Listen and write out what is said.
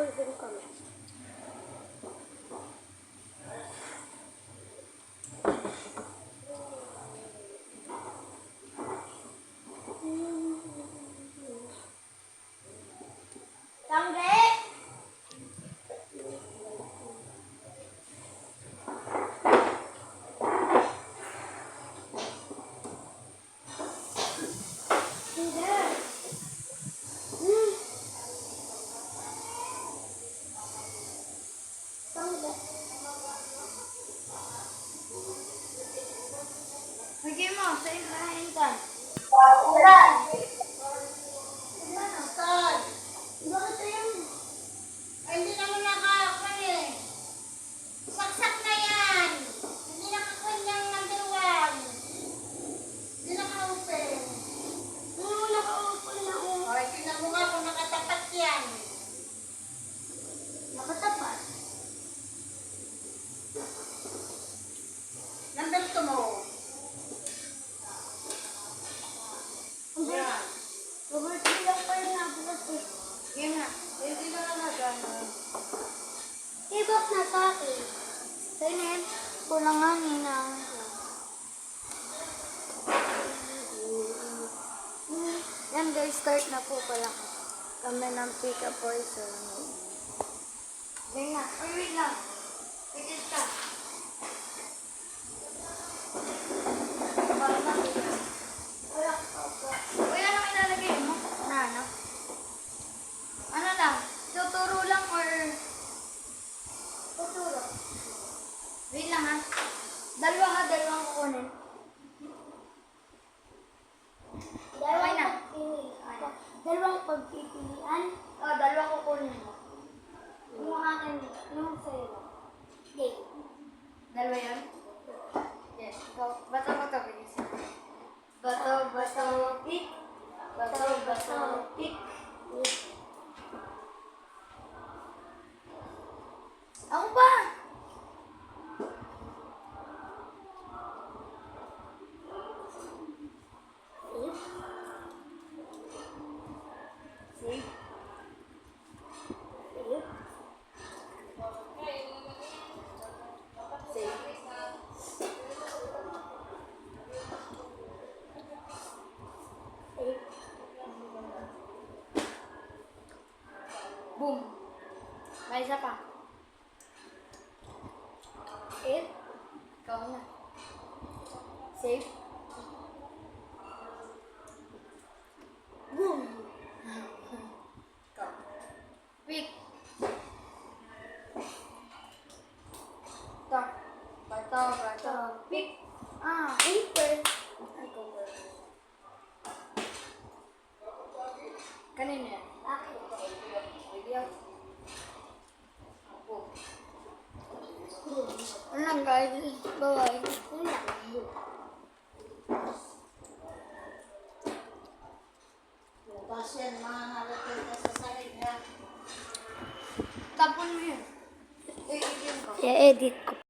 person kami. Tangge! Sige mo, sa ibahin ka. Ulan! Saan? Bakit ayun? Ay, hindi naman nakakan eh. Saksak na yan. Hindi nakakanyang number 1. Hindi naka-open. Oo, naka-open na ako. Ay, tingnan mo nga kung nakatapat yan. Nakatapat? Number 2 mo. Robert, bilang pa rin ako kasi. Yan na. Hindi na nagano. Ibak na sa akin. Tingin. Kulanganin na. Yan guys, start na po pala kami ng pick-up person. Yan na. Uy, wait lang. Tikit ka. Ano lang? Tuturo lang or... Tuturo. Wait lang ha. Dalawang kukunin. Dalawang pagpipilian? Oo, dalawang kukunin mo. Yung akin, yung sa'yo. Okay. Dalawa yun? Yes. Bato, bilis. Bato, pick. Bato, pick. Ako ba? Save. Boom. May isa pa. Ikaw na. Save. Boom. Ikaw. Pick. Bato. Pick. Paper. Ay, cover. Kanina yan? Akin. Video. Boom. Ano guys? Bye-bye. Bukas yan, mga halapin ka sa sahig ha. Tapon mo yun. I-edit ko. I-edit ko.